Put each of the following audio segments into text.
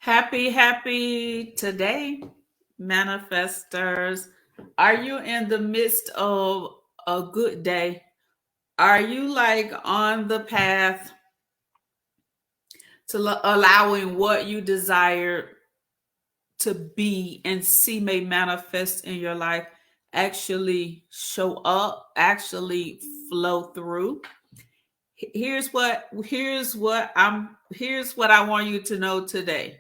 Happy today, manifestors. Are you in the midst of a good day? Are you like on the path to allowing what you desire to be and see may manifest in your life actually show up, actually flow through? Here's what I want you to know today,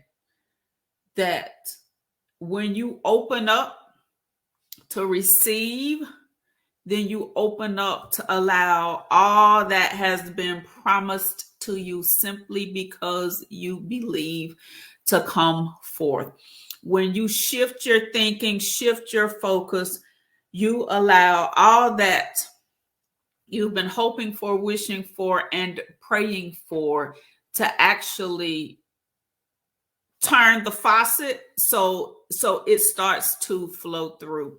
that when you open up to receive, then you open up to allow all that has been promised to you simply because you believe to come forth. When you shift your thinking, shift your focus, you allow all that you've been hoping for, wishing for, and praying for to actually turn the faucet so it starts to flow through.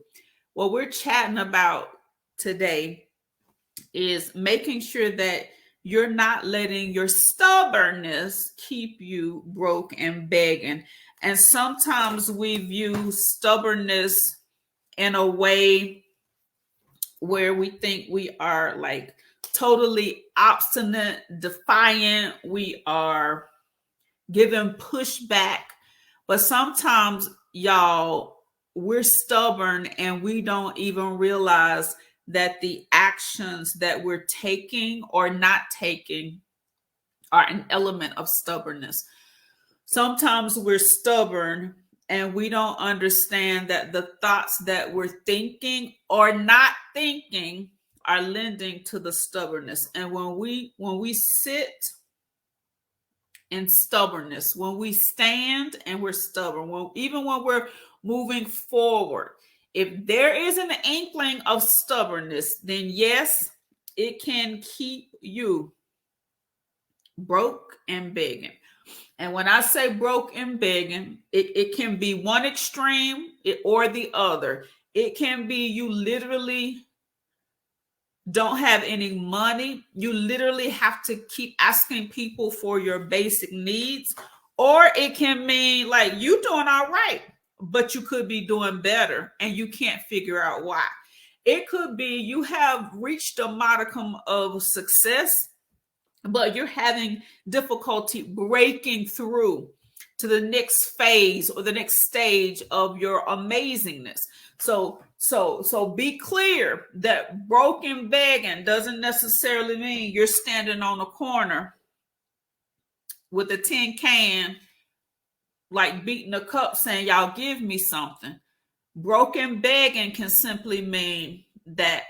What we're chatting about today is making sure that you're not letting your stubbornness keep you broke and begging. And sometimes we view stubbornness in a way where we think we are like totally obstinate, defiant, we are giving pushback. But sometimes, y'all, we're stubborn and we don't even realize that the actions that we're taking or not taking are an element of stubbornness. Sometimes we're stubborn and we don't understand that the thoughts that we're thinking or not thinking are lending to the stubbornness. And when we sit in stubbornness, when we stand and we're stubborn, even when we're moving forward, if there is an inkling of stubbornness, then yes, it can keep you broke and begging. And when I say broke and begging, it can be one extreme or the other. It can be you literally don't have any money. You literally have to keep asking people for your basic needs. Or it can mean like you doing all right, but you could be doing better and you can't figure out why. It could be you have reached a modicum of success, but you're having difficulty breaking through to the next phase or the next stage of your amazingness. So be clear that broken begging doesn't necessarily mean you're standing on a corner with a tin can, like beating a cup saying, y'all give me something. Broken begging can simply mean that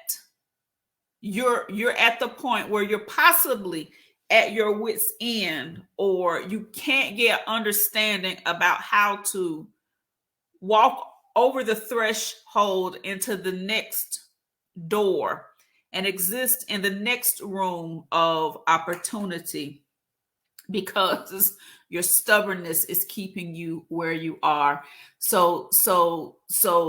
you're at the point where you're possibly at your wit's end, or you can't get understanding about how to walk over the threshold into the next door and exist in the next room of opportunity, because your stubbornness is keeping you where you are. So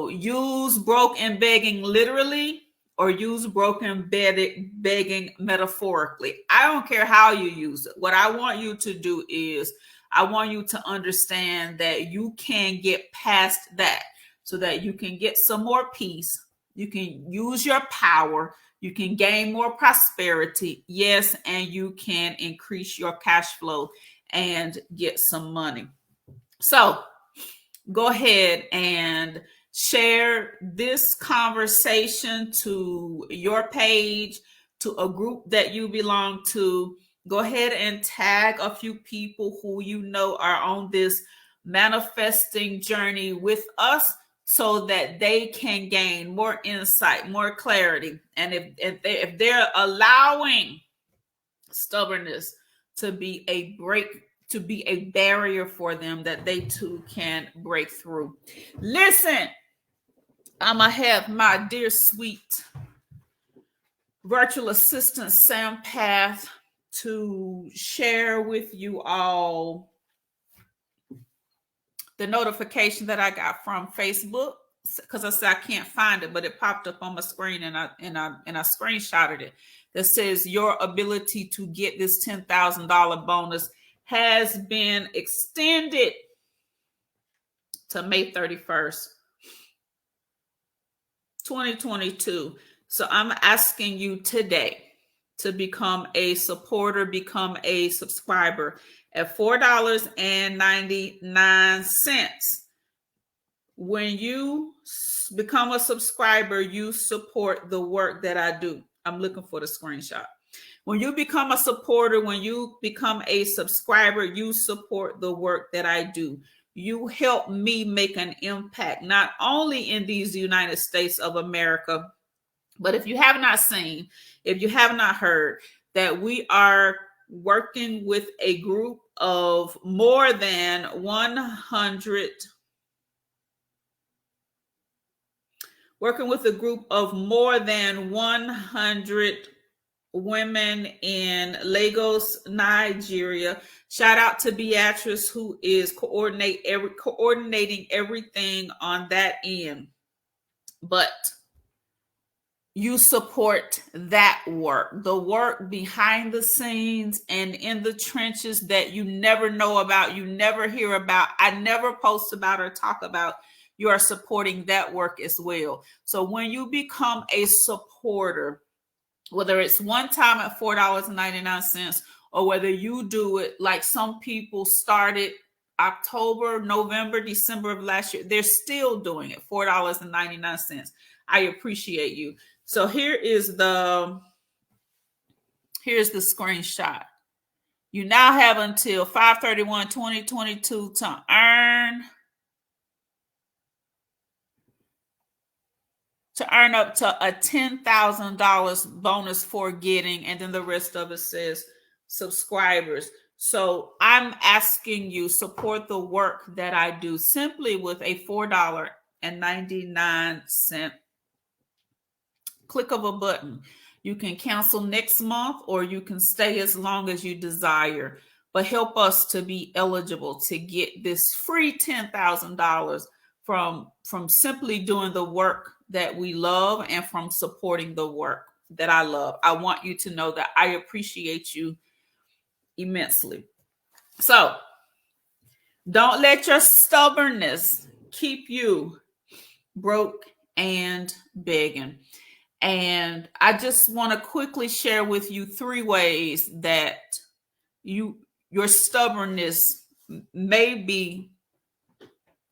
use broke and begging literally, or use broken begging metaphorically. I don't care how you use it. What I want you to do is I want you to understand that you can get past that so that you can get some more peace. You can use your power. You can gain more prosperity. Yes, and you can increase your cash flow and get some money. So go ahead and share this conversation to your page, to a group that you belong to. Go ahead and tag a few people who you know are on this manifesting journey with us, so that they can gain more insight, more clarity. And if they're allowing stubbornness to be a barrier for them, that they too can break through. Listen, I'm gonna have my dear sweet virtual assistant Sam Path to share with you all the notification that I got from Facebook, because I said I can't find it, but it popped up on my screen, and I screenshotted it. That says your ability to get this $10,000 bonus has been extended to May 31st, 2022. So I'm asking you today to become a supporter, become a subscriber at $4.99. When you become a subscriber, you support the work that I do. I'm looking for the screenshot. When you become a supporter, when you become a subscriber, you support the work that I do. You help me make an impact, not only in these United States of America, but if you have not seen, if you have not heard, that we are working with a group of more than 100, working with a group of more than 100 women in Lagos, Nigeria. Shout out to Beatrice, who is coordinating everything on that end. But you support that work, the work behind the scenes and in the trenches that you never know about, you never hear about, I never post about or talk about. You are supporting that work as well. So when you become a supporter, whether it's one time at $4.99 or whether you do it like some people started October, November, December of last year, they're still doing it, $4.99. I appreciate you. So here's the screenshot. You now have until 5/31/2022 to earn up to a $10,000 bonus for getting, and then the rest of it says subscribers. So I'm asking you, support the work that I do simply with a $4.99 click of a button. You can cancel next month or you can stay as long as you desire, but help us to be eligible to get this free $10,000 from simply doing the work that we love and from supporting the work that I love. I want you to know that I appreciate you immensely. So don't let your stubbornness keep you broke and begging. And I just want to quickly share with you 3 ways that your stubbornness may be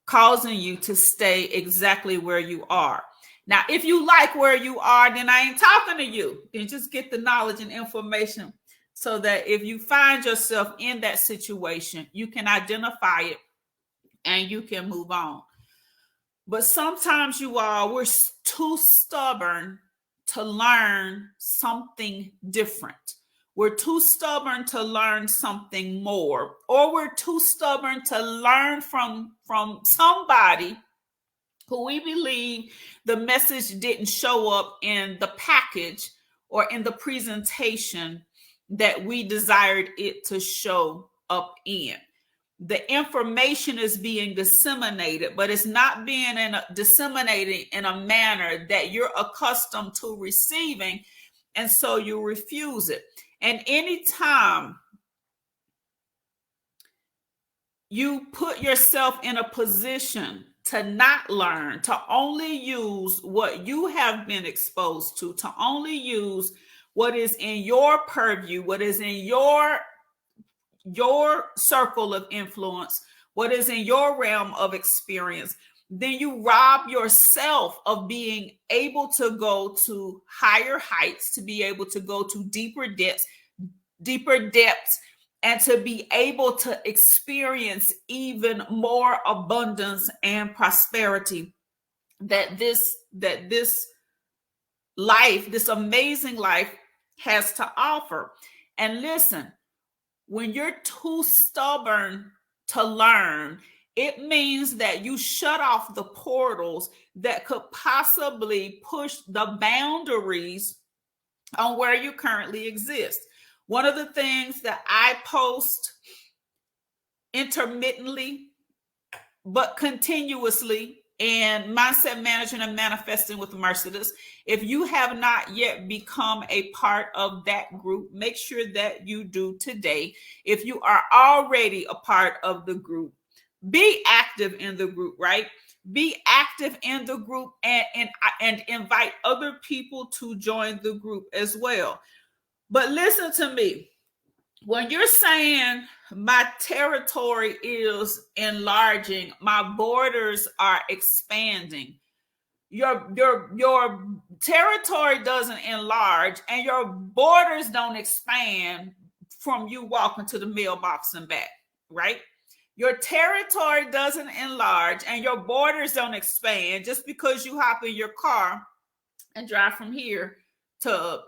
causing you to stay exactly where you are. Now, if you like where you are, then I ain't talking to you. Then just get the knowledge and information so that if you find yourself in that situation, you can identify it and you can move on. But sometimes we're too stubborn to learn something different. We're too stubborn to learn something more, or we're too stubborn to learn from somebody who we believe the message didn't show up in the package or in the presentation that we desired it to show up in. The information is being disseminated, but it's not being disseminated in a manner that you're accustomed to receiving, and so you refuse it. And anytime you put yourself in a position to not learn, to only use what you have been exposed to only use what is in your purview, what is in your circle of influence, what is in your realm of experience, then you rob yourself of being able to go to higher heights, to be able to go to deeper depths, and to be able to experience even more abundance and prosperity that this life, this amazing life, has to offer. And listen, when you're too stubborn to learn, it means that you shut off the portals that could possibly push the boundaries on where you currently exist. One of the things that I post intermittently but continuously in Mindset Management and Manifesting with Mercedes. If you have not yet become a part of that group, make sure that you do today. If you are already a part of the group, be active in the group, right? Be active in the group and invite other people to join the group as well. But listen to me. When you're saying my territory is enlarging, my borders are expanding, your territory doesn't enlarge and your borders don't expand from you walking to the mailbox and back, right? Your territory doesn't enlarge and your borders don't expand just because you hop in your car and drive from here to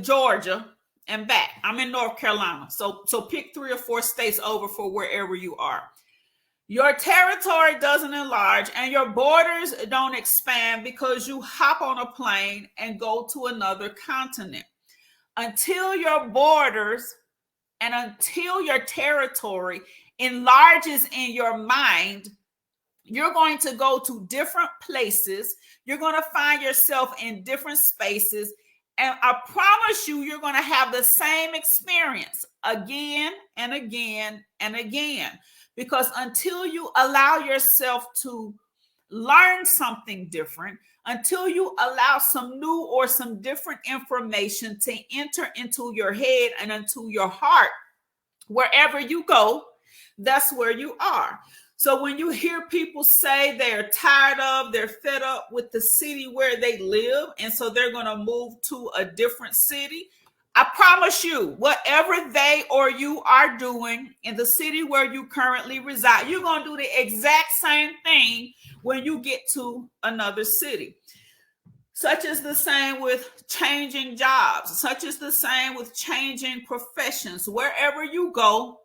Georgia and back. I'm in North Carolina. So pick 3 or 4 states over for wherever you are. Your territory doesn't enlarge and your borders don't expand because you hop on a plane and go to another continent. Until your borders and until your territory enlarges in your mind, you're going to go to different places. You're going to find yourself in different spaces. And I promise you, you're going to have the same experience again and again and again. Because until you allow yourself to learn something different, until you allow some new or some different information to enter into your head and into your heart, wherever you go, that's where you are. So when you hear people say they're fed up with the city where they live, and so they're going to move to a different city, I promise you, whatever they or you are doing in the city where you currently reside, you're going to do the exact same thing when you get to another city. Such is the same with changing jobs. Such is the same with changing professions. Wherever you go,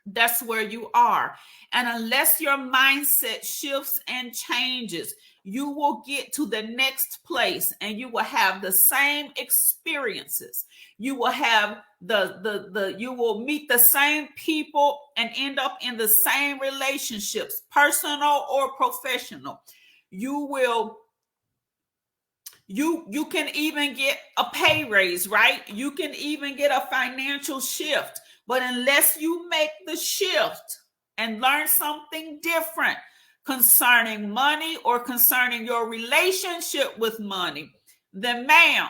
that's where you are. And unless your mindset shifts and changes, you will get to the next place and you will have the same experiences. You will have you will meet the same people and end up in the same relationships, personal or professional. You can even get a pay raise, right? You can even get a financial shift. But unless you make the shift and learn something different concerning money or concerning your relationship with money, then ma'am,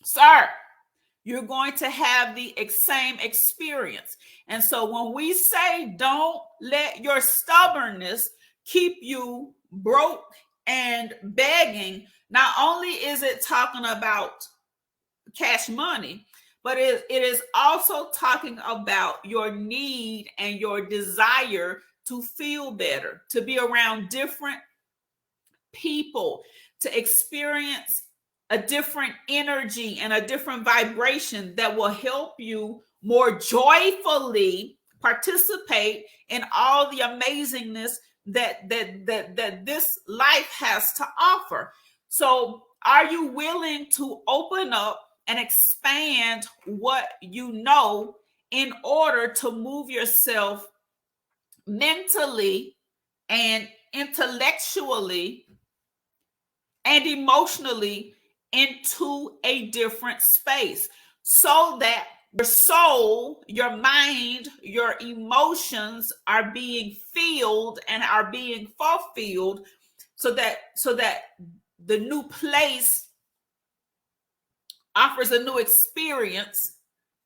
sir, you're going to have the same experience. And so when we say don't let your stubbornness keep you broke and begging, not only is it talking about cash money, but it is also talking about your need and your desire to feel better, to be around different people, to experience a different energy and a different vibration that will help you more joyfully participate in all the amazingness that this life has to offer. So are you willing to open up and expand what you know in order to move yourself mentally and intellectually and emotionally into a different space, so that your soul, your mind, your emotions are being filled and are being fulfilled, so that the new place offers a new experience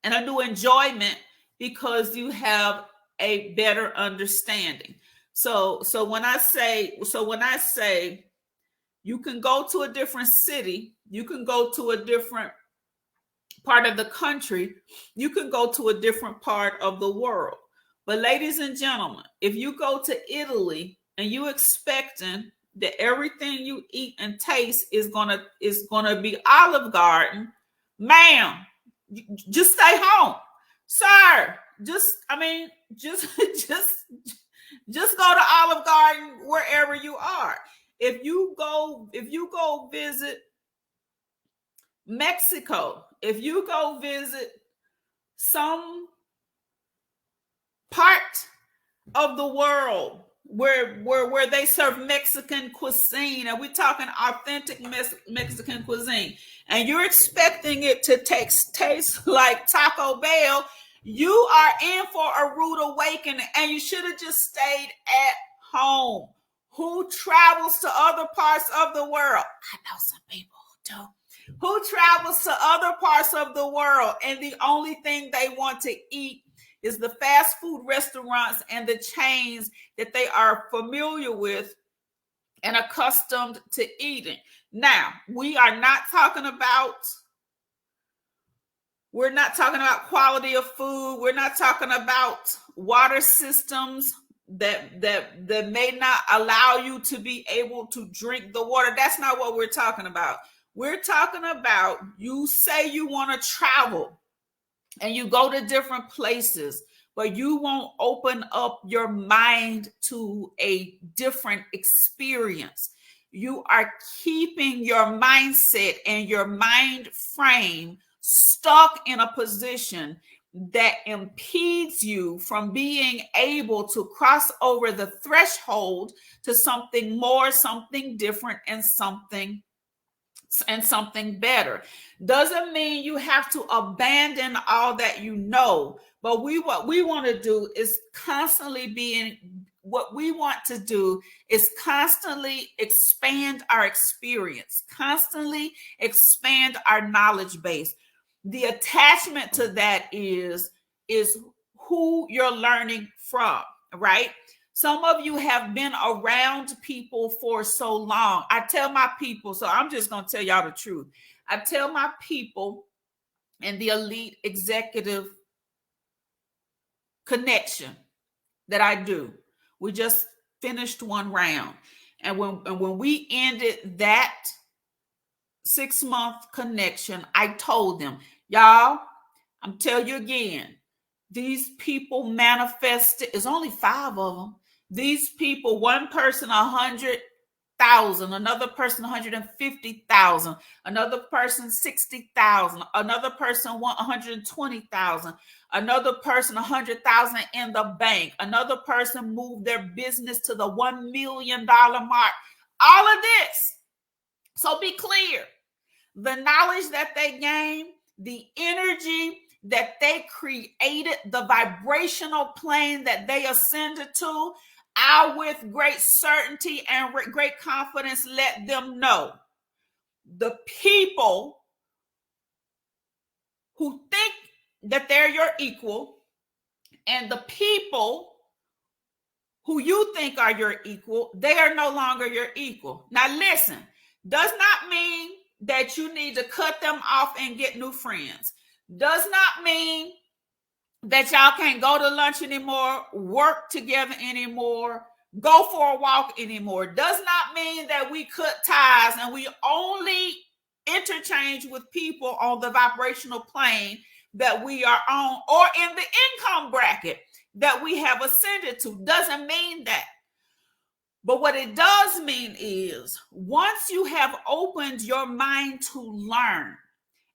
and a new enjoyment because you have a better understanding. So when I say you can go to a different city, you can go to a different part of the country, you can go to a different part of the world. But ladies and gentlemen, if you go to Italy and you expecting that everything you eat and taste is gonna be Olive Garden, ma'am, just stay home, sir. Just go to Olive Garden wherever you are. If you go visit Mexico, if you go visit some part of the world where they serve Mexican cuisine, and we're talking authentic Mexican cuisine, and you're expecting it to taste like Taco Bell, You are in for a rude awakening, and you should have just stayed at home. Who travels to other parts of the world? I know some people who do. Who travels to other parts of the world, and the only thing they want to eat is the fast food restaurants and the chains that they are familiar with and accustomed to eating. Now, we're not talking about quality of food. We're not talking about water systems that may not allow you to be able to drink the water. That's not what we're talking about. We're talking about, you say you want to travel and you go to different places, but you won't open up your mind to a different experience. You are keeping your mindset and your mind frame stuck in a position that impedes you from being able to cross over the threshold to something more, something different, and something better. Doesn't mean you have to abandon all that you know, but what we want to do is constantly expand our experience, constantly expand our knowledge base. The attachment to that is who you're learning from, right? Some of you have been around people for so long. I tell my people, so I'm just going to tell y'all the truth. I tell my people in the elite executive connection that I do. We just finished one round. And when we ended that 6-month connection, I told them, y'all, I'm telling you again, these people manifested. It's only 5 of them. These people, one person 100,000, another person 150,000, another person 60,000, another person 120,000, another person 100,000 in the bank, another person moved their business to the $1 million mark. All of this. So be clear. The knowledge that they gain, the energy that they created, the vibrational plane that they ascended to, I with great certainty and great confidence let them know the people who think that they're your equal and the people who you think are your equal, they are no longer your equal. Now listen, does not mean that you need to cut them off and get new friends. Does not mean that y'all can't go to lunch anymore, work together anymore, go for a walk anymore. Does not mean that we cut ties and we only interchange with people on the vibrational plane that we are on or in the income bracket that we have ascended to. Doesn't mean that. But what it does mean is once you have opened your mind to learn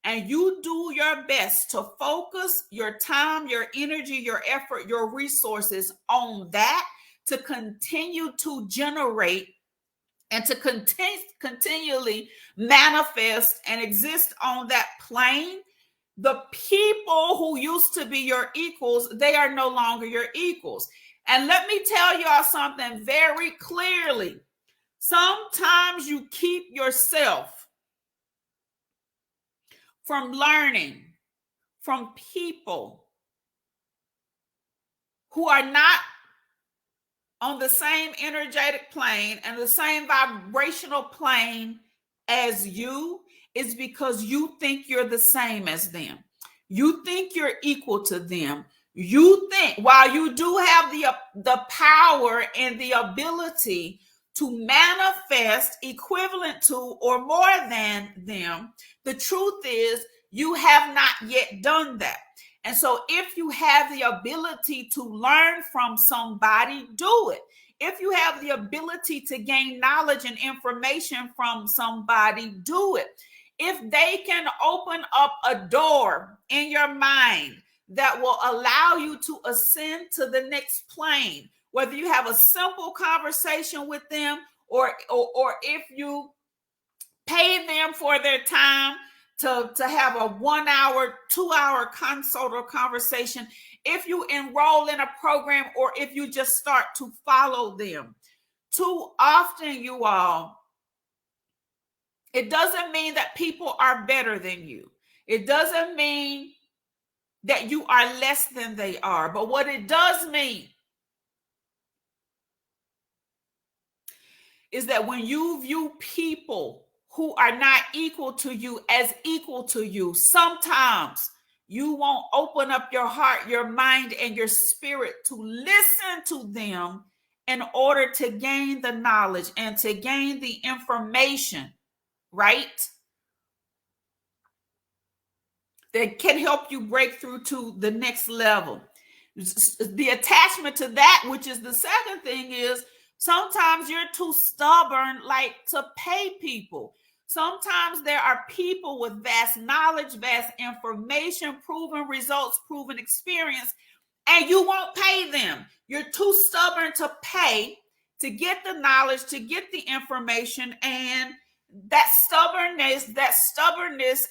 and you do your best to focus your time, your energy, your effort, your resources on that to continue to generate and to continually manifest and exist on that plane, the people who used to be your equals, they are no longer your equals. And let me tell y'all something very clearly. Sometimes you keep yourself from learning from people who are not on the same energetic plane and the same vibrational plane as you, is because you think you're the same as them. You think you're equal to them. You think, while you do have the power and the ability to manifest equivalent to or more than them, the truth is you have not yet done that. And so if you have the ability to learn from somebody, do it. If you have the ability to gain knowledge and information from somebody, do it. If they can open up a door in your mind that will allow you to ascend to the next plane, whether you have a simple conversation with them or if you pay them for their time to have a 1 hour, 2 hour consult or conversation, if you enroll in a program or if you just start to follow them. Too often, you all, it doesn't mean that people are better than you. It doesn't mean that you are less than they are. But what it does mean is that when you view people who are not equal to you as equal to you, sometimes you won't open up your heart, your mind, and your spirit to listen to them in order to gain the knowledge and to gain the information, right? That can help you break through to the next level. The attachment to that, which is the second thing, is sometimes you're too stubborn, like, to pay people. Sometimes there are people with vast knowledge, vast information, proven results, proven experience, and you won't pay them. You're too stubborn to pay, to get the knowledge, to get the information, and that stubbornness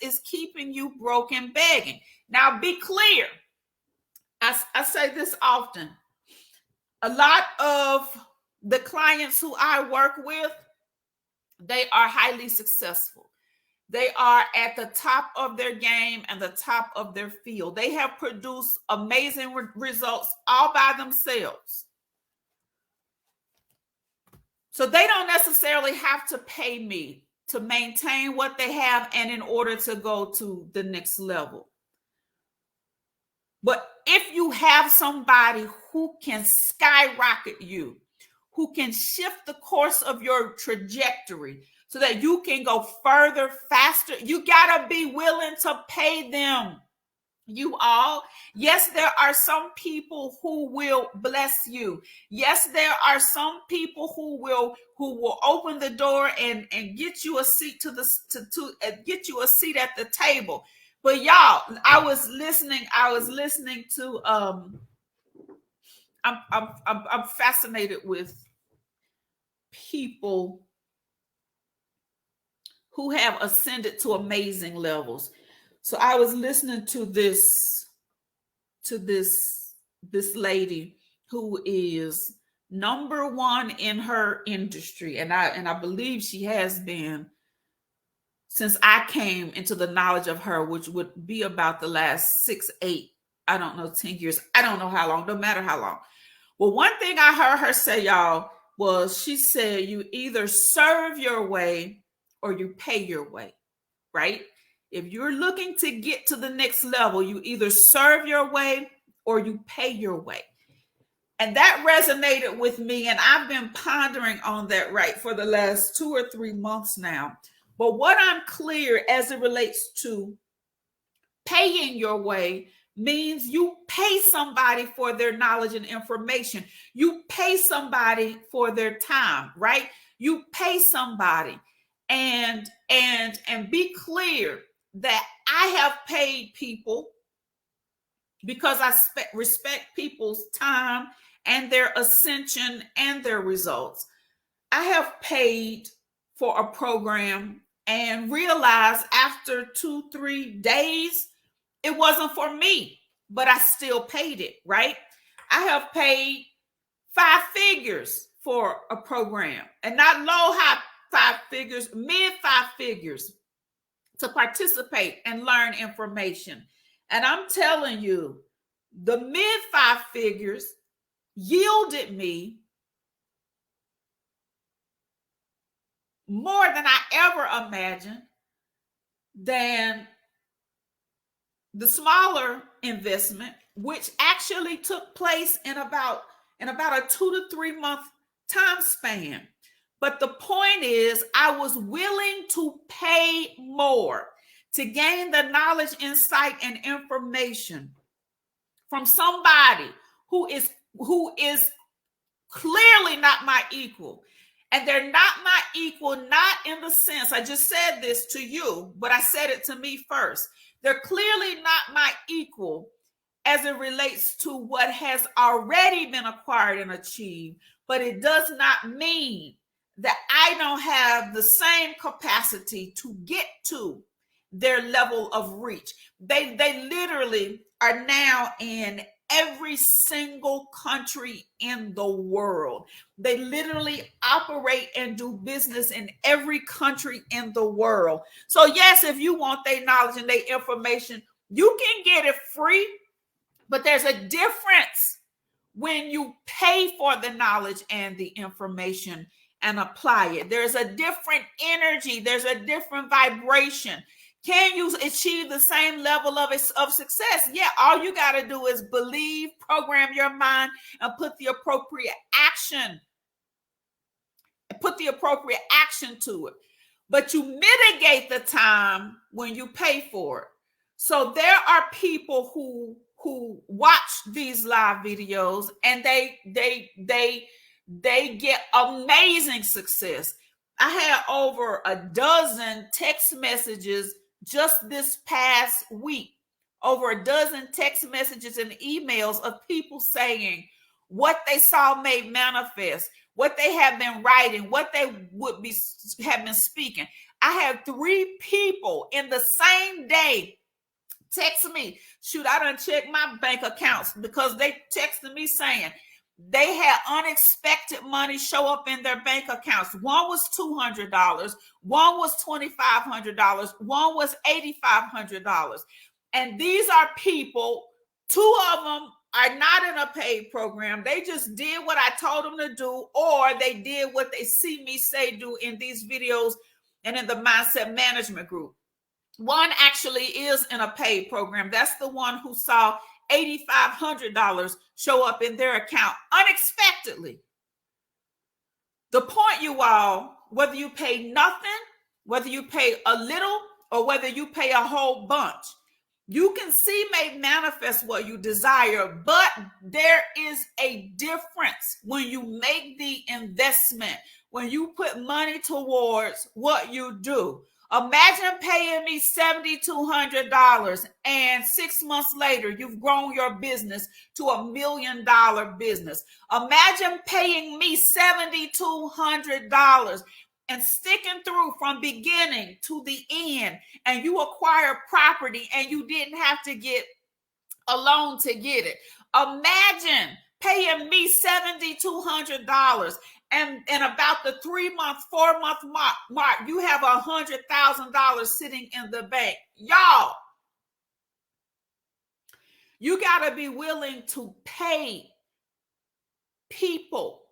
is keeping you broke and begging. Now, be clear. I say this often. A lot of the clients who I work with, they are highly successful. They are at the top of their game and the top of their field. They have produced amazing results all by themselves. So they don't necessarily have to pay me to maintain what they have and in order to go to the next level. But if you have somebody who can skyrocket you, who can shift the course of your trajectory so that you can go further, faster, you got to be willing to pay them. You all, yes, there are some people who will bless you. Yes, there are some people who will open the door and get you a seat to get you a seat at the table. But y'all, I was listening to I'm fascinated with people who have ascended to amazing levels. So I was listening to this lady who is number one in her industry, and I believe she has been since I came into the knowledge of her, which would be about the last 6, 8, I don't know, 10 years. I don't know how long, no matter how long. Well, one thing I heard her say, y'all, was she said, you either serve your way or you pay your way, right? If you're looking to get to the next level, you either serve your way or you pay your way. And that resonated with me, and I've been pondering on that right for the last 2 or 3 months now. But what I'm clear as it relates to paying your way means you pay somebody for their knowledge and information. You pay somebody for their time, right? You pay somebody, and be clear that I have paid people because I respect people's time and their ascension and their results. I have paid for a program and realized after 2-3 days, it wasn't for me, but I still paid it, right? I have paid 5 figures for a program, and not low, high 5 figures, mid 5 figures to participate and learn information. And I'm telling you, the mid 5 figures yielded me more than I ever imagined than the smaller investment, which actually took place in about a 2 to 3 month time span. But the point is, I was willing to pay more to gain the knowledge, insight, and information from somebody who is clearly not my equal. And they're not my equal, not in the sense, I just said this to you, but I said it to me first. They're clearly not my equal as it relates to what has already been acquired and achieved, but it does not mean that I don't have the same capacity to get to their level of reach. They literally are now in every single country in the world. They literally operate and do business in every country in the world. So yes, if you want their knowledge and their information, you can get it free, but there's a difference when you pay for the knowledge and the information and apply it. There's a different energy. There's a different vibration. Can you achieve the same level of success? Yeah, all you got to do is believe, program your mind, and put the appropriate action. Put the appropriate action to it. But you mitigate the time when you pay for it. So there are people who watch these live videos and they get amazing success. I had over a dozen text messages just this past week, over a dozen text messages and emails of people saying what they saw made manifest, what they have been writing, what they have been speaking. I had 3 people in the same day text me. Shoot, I done checked my bank accounts because they texted me saying they had unexpected money show up in their bank accounts. One was $200, one was $2,500, one was $8,500. And these are people, 2 of them are not in a paid program. They just did what I told them to do, or they did what they see me say do in these videos and in the mindset management group. One actually is in a paid program. That's the one who saw $8,500 show up in their account unexpectedly. The point, you all, whether you pay nothing, whether you pay a little, or whether you pay a whole bunch, you can see may manifest what you desire, but there is a difference when you make the investment, when you put money towards what you do. Imagine paying me $7,200 and 6 months later, you've grown your business to $1 million business. Imagine paying me $7,200 and sticking through from beginning to the end, and you acquire property and you didn't have to get a loan to get it. Imagine paying me $7,200 and about the 3-month, 4-month mark, you have $100,000 sitting in the bank. Y'all, you got to be willing to pay people,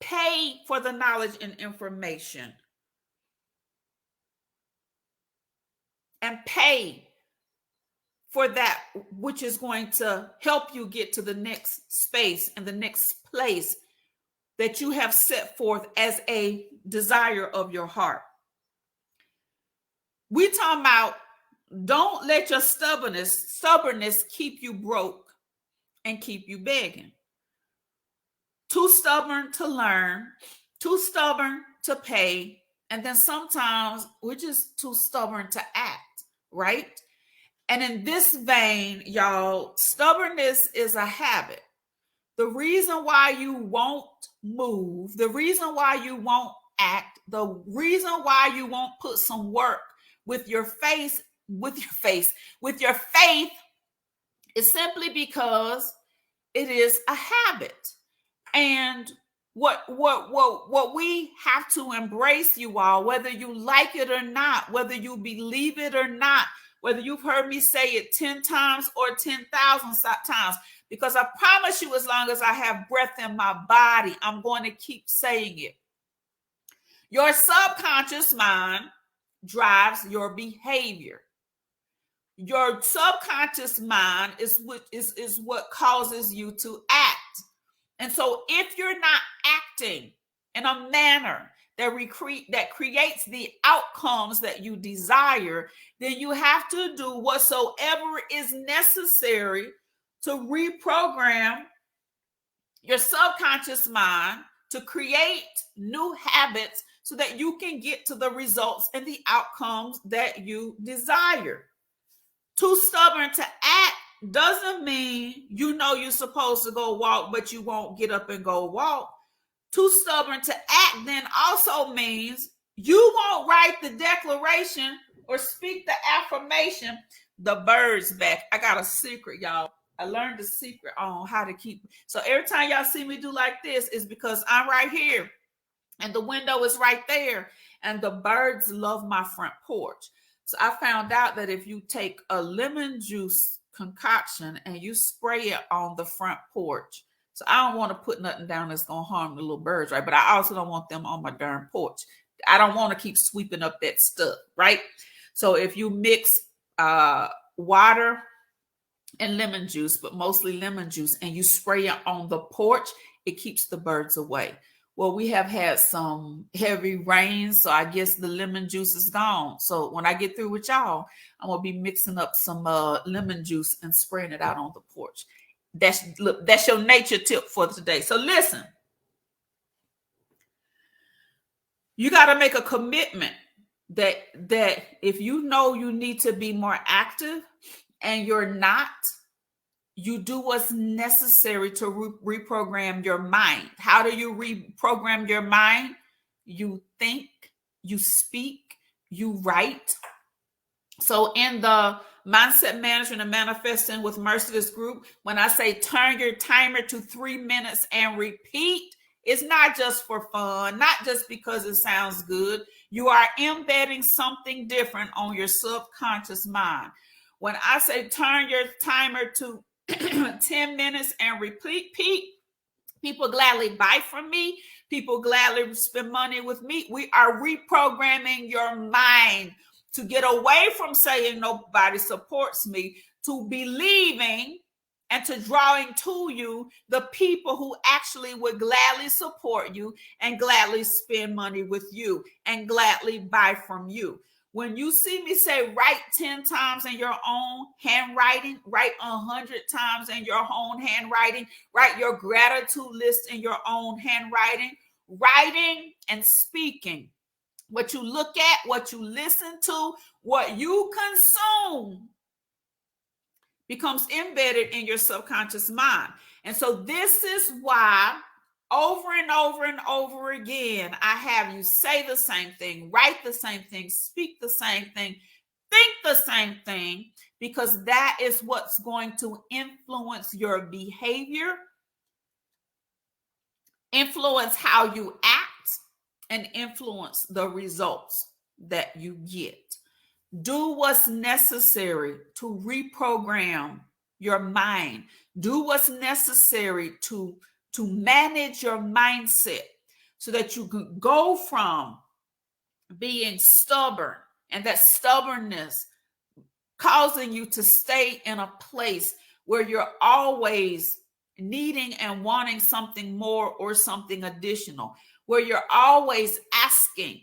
pay for the knowledge and information, and pay for that which is going to help you get to the next space and the next place that you have set forth as a desire of your heart. We talking about don't let your stubbornness keep you broke and keep you begging. Too stubborn to learn, too stubborn to pay, and then sometimes we're just too stubborn to act, right? And in this vein, y'all, stubbornness is a habit. The reason why you won't move, the reason why you won't act, the reason why you won't put some work with your faith is simply because it is a habit. And what we have to embrace, you all, whether you like it or not, whether you believe it or not, whether you've heard me say it 10 times or 10,000 times, because I promise you, as long as I have breath in my body, I'm going to keep saying it. Your subconscious mind drives your behavior. Your subconscious mind is what causes you to act. And so if you're not acting in a manner that creates the outcomes that you desire, then you have to do whatsoever is necessary to reprogram your subconscious mind to create new habits so that you can get to the results and the outcomes that you desire. Too stubborn to act doesn't mean you know you're supposed to go walk, but you won't get up and go walk. Too stubborn to act then also means you won't write the declaration or speak the affirmation, the birds back. I got a secret, y'all. I learned the secret on how to keep. So every time y'all see me do like this is because I'm right here and the window is right there and the birds love my front porch. So I found out that if you take a lemon juice concoction and you spray it on the front porch, so I don't want to put nothing down that's going to harm the little birds, right? But I also don't want them on my darn porch. I don't want to keep sweeping up that stuff, right? So if you mix water and lemon juice, but mostly lemon juice, and you spray it on the porch, it keeps the birds away. Well, we have had some heavy rain, so I guess the lemon juice is gone. So when I get through with y'all, I'm going to be mixing up some lemon juice and spraying it out on the porch. That's your nature tip for today. So listen, you got to make a commitment that if you know you need to be more active and you're not, you do what's necessary to reprogram your mind. How do you reprogram your mind? You think, you speak, you write. So in the Mindset Management and Manifesting with Merciless group, when I say turn your timer to 3 minutes and repeat, it's not just for fun, not just because it sounds good. You are embedding something different on your subconscious mind. When I say turn your timer to 10 minutes and repeat, people gladly buy from me. People gladly spend money with me. We are reprogramming your mind to get away from saying nobody supports me, to believing and to drawing to you the people who actually would gladly support you and gladly spend money with you and gladly buy from you. When you see me say write 10 times in your own handwriting, write 100 times in your own handwriting, write your gratitude list in your own handwriting, writing and speaking. What you look at, what you listen to, what you consume becomes embedded in your subconscious mind. And so this is why over and over and over again, I have you say the same thing, write the same thing, speak the same thing, think the same thing, because that is what's going to influence your behavior, influence how you act, and influence the results that you get. Do what's necessary to reprogram your mind. Do what's necessary to manage your mindset so that you can go from being stubborn and that stubbornness causing you to stay in a place where you're always needing and wanting something more or something additional, where you're always asking.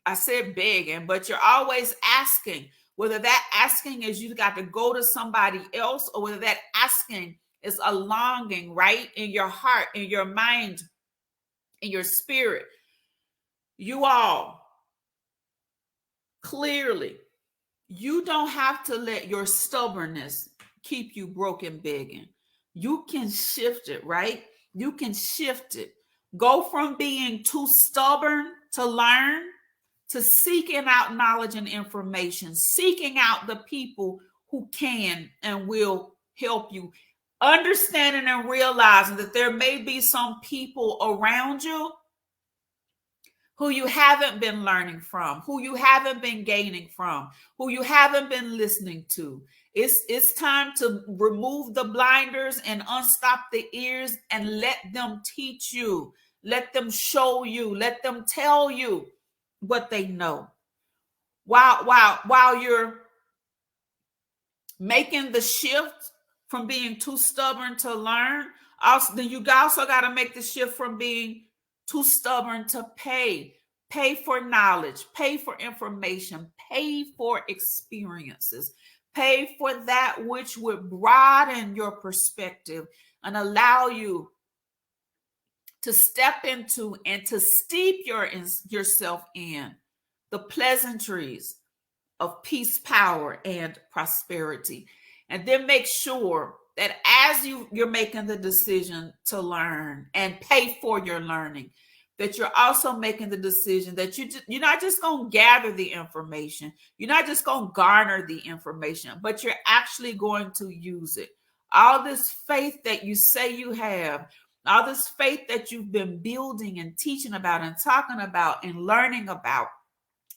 I said begging, but you're always asking, whether that asking is you got to go to somebody else or whether that asking is a longing, right? In your heart, in your mind, in your spirit. You all, clearly, you don't have to let your stubbornness keep you broken begging. You can shift it, right? You can shift it. Go from being too stubborn to learn to seeking out knowledge and information, seeking out the people who can and will help you, understanding and realizing that there may be some people around you who you haven't been learning from, who you haven't been gaining from, who you haven't been listening to. It's time to remove the blinders and unstop the ears and let them teach you, let them show you, let them tell you what they know. While you're making the shift from being too stubborn to learn, then you also got to make the shift from being too stubborn to pay for knowledge, pay for information, pay for experiences, pay for that which would broaden your perspective and allow you to step into and to steep yourself in the pleasantries of peace, power, and prosperity. And then make sure that as you're making the decision to learn and pay for your learning, that you're also making the decision that you're not just going to gather the information. You're not just going to garner the information, but you're actually going to use it. All this faith that you say you have, all this faith that you've been building and teaching about and talking about and learning about,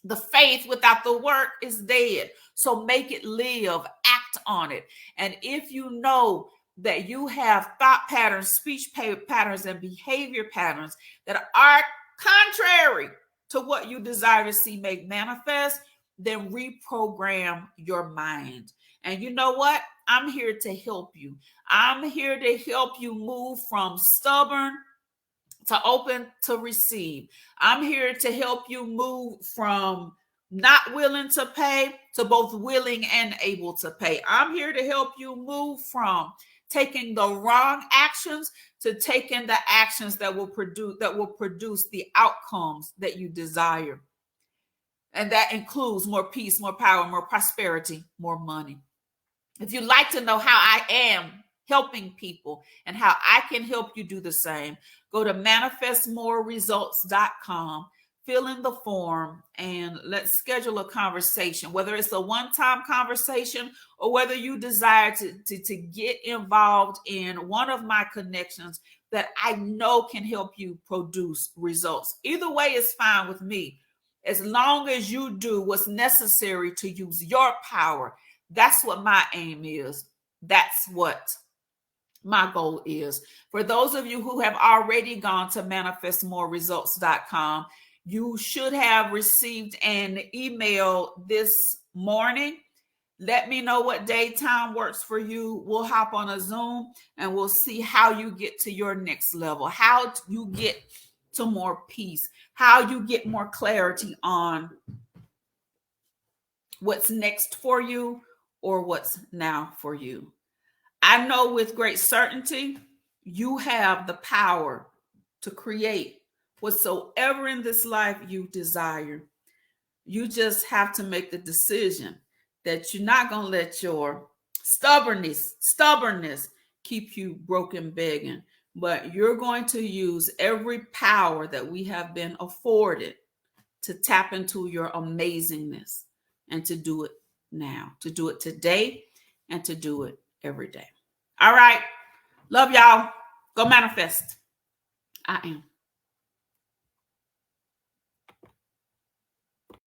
the faith without the work is dead. So make it live, act on it. And if you know that you have thought patterns, speech patterns, and behavior patterns that are contrary to what you desire to see make manifest, then reprogram your mind. And you know what? I'm here to help you. I'm here to help you move from stubborn to open to receive. I'm here to help you move from not willing to pay to both willing and able to pay. I'm here to help you move from taking the wrong actions to taking the actions that will produce the outcomes that you desire. And that includes more peace, more power, more prosperity, more money. If you'd like to know how I am helping people and how I can help you do the same, go to manifestmoreresults.com, fill in the form, and let's schedule a conversation, whether it's a one-time conversation or whether you desire to get involved in one of my connections that I know can help you produce results. Either way is fine with me, as long as you do what's necessary to use your power. That's what my aim is. That's what my goal is. For those of you who have already gone to manifestmoreresults.com, you should have received an email this morning. Let me know what day time works for you. We'll hop on a Zoom and we'll see how you get to your next level, how you get to more peace, how you get more clarity on what's next for you or what's now for you. I know with great certainty, you have the power to create whatsoever in this life you desire. You just have to make the decision that you're not going to let your stubbornness keep you broken begging, but you're going to use every power that we have been afforded to tap into your amazingness and to do it now, to do it today, and to do it every day. All right. Love y'all. Go manifest. I am.